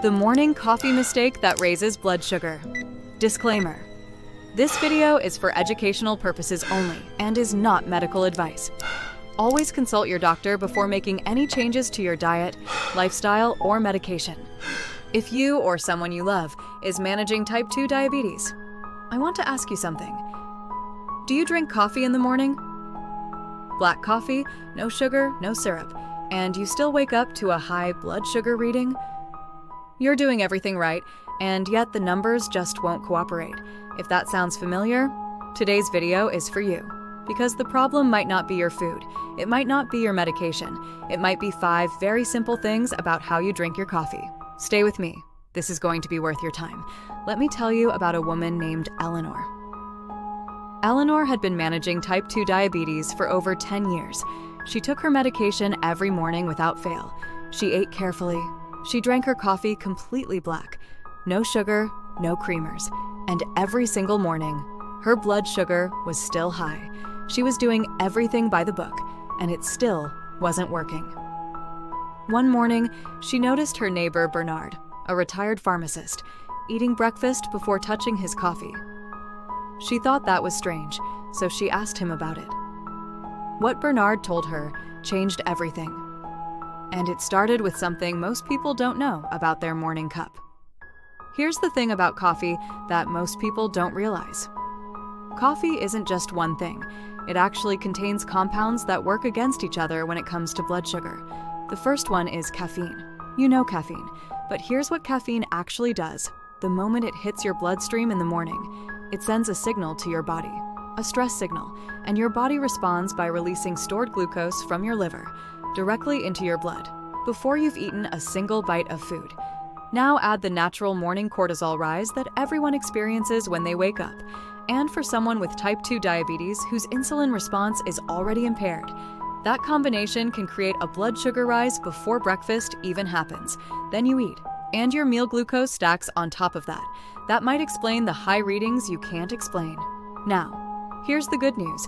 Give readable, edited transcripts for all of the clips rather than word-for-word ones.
The morning coffee mistake that raises blood sugar. Disclaimer: this video is for educational purposes only and is not medical advice. Always consult your doctor before making any changes to your diet, lifestyle, or medication. If you or someone you love is managing type 2 diabetes, I want to ask you something. Do you drink coffee in the morning? Black coffee, no sugar, no syrup, and you still wake up to a high blood sugar reading? You're doing everything right, and yet the numbers just won't cooperate. If that sounds familiar, today's video is for you. Because the problem might not be your food, it might not be your medication, it might be 5 very simple things about how you drink your coffee. Stay with me. This is going to be worth your time. Let me tell you about a woman named Eleanor. Eleanor had been managing type 2 diabetes for over 10 years. She took her medication every morning without fail. She ate carefully. She drank her coffee completely black, no sugar, no creamers, and every single morning, her blood sugar was still high. She was doing everything by the book, and it still wasn't working. One morning, she noticed her neighbor Bernard, a retired pharmacist, eating breakfast before touching his coffee. She thought that was strange, so she asked him about it. What Bernard told her changed everything. And it started with something most people don't know about their morning cup. Here's the thing about coffee that most people don't realize. Coffee isn't just one thing. It actually contains compounds that work against each other when it comes to blood sugar. The first one is caffeine. You know caffeine, but here's what caffeine actually does. The moment it hits your bloodstream in the morning, it sends a signal to your body, a stress signal, and your body responds by releasing stored glucose from your liver directly into your blood before you've eaten a single bite of food. Now add the natural morning cortisol rise that everyone experiences when they wake up. And for someone with type 2 diabetes whose insulin response is already impaired, that combination can create a blood sugar rise before breakfast even happens. Then you eat, and your meal glucose stacks on top of that. That might explain the high readings you can't explain. Now, here's the good news.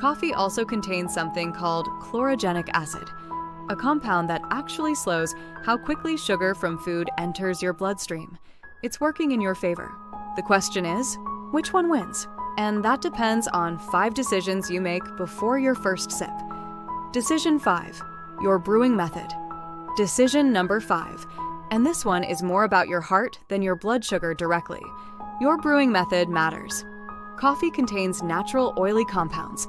Coffee also contains something called chlorogenic acid, a compound that actually slows how quickly sugar from food enters your bloodstream. It's working in your favor. The question is, which one wins? And that depends on 5 decisions you make before your first sip. Decision 5, your brewing method. Decision number 5, and this one is more about your heart than your blood sugar directly. Your brewing method matters. Coffee contains natural oily compounds.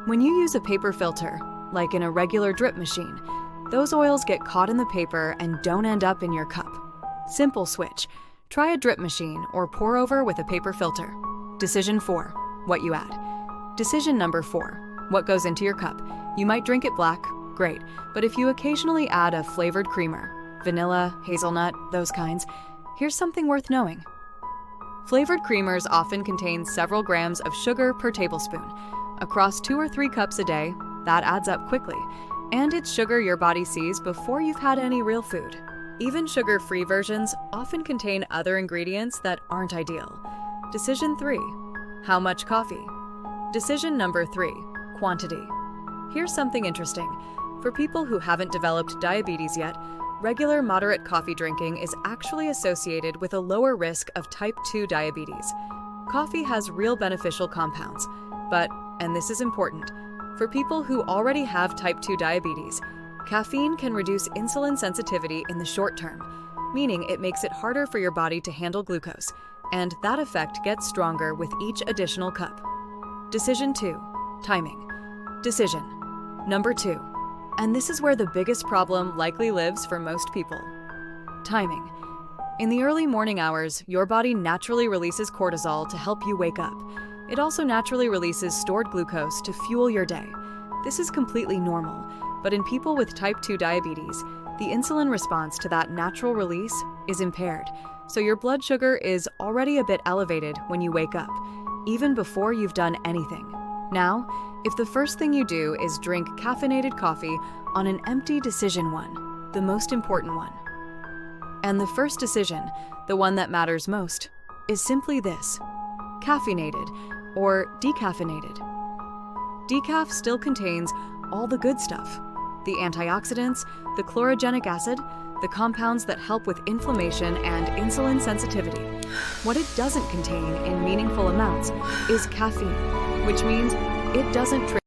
When you use a paper filter, like in a regular drip machine, those oils get caught in the paper and don't end up in your cup. Simple switch. Try a drip machine or pour over with a paper filter. Decision 4, what you add. Decision number 4, what goes into your cup. You might drink it black, great, but if you occasionally add a flavored creamer, vanilla, hazelnut, those kinds, here's something worth knowing. Flavored creamers often contain several grams of sugar per tablespoon. Across 2 or 3 cups a day, that adds up quickly, and it's sugar your body sees before you've had any real food. Even sugar-free versions often contain other ingredients that aren't ideal. Decision 3, how much coffee? Decision number 3, quantity. Here's something interesting. For people who haven't developed diabetes yet, regular moderate coffee drinking is actually associated with a lower risk of type 2 diabetes. Coffee has real beneficial compounds, but, and this is important, for people who already have type 2 diabetes, caffeine can reduce insulin sensitivity in the short term, meaning it makes it harder for your body to handle glucose, and that effect gets stronger with each additional cup. Decision 2, timing. Decision number 2, and this is where the biggest problem likely lives for most people. Timing. In the early morning hours, your body naturally releases cortisol to help you wake up. It also naturally releases stored glucose to fuel your day. This is completely normal, but in people with type 2 diabetes, the insulin response to that natural release is impaired, so your blood sugar is already a bit elevated when you wake up, even before you've done anything. Now, if the first thing you do is drink caffeinated coffee on an empty decision 1, the most important one. And the first decision, the one that matters most, is simply this: caffeinated or decaffeinated. Decaf still contains all the good stuff: the antioxidants, the chlorogenic acid, the compounds that help with inflammation and insulin sensitivity. What it doesn't contain in meaningful amounts is caffeine, which means it doesn't trigger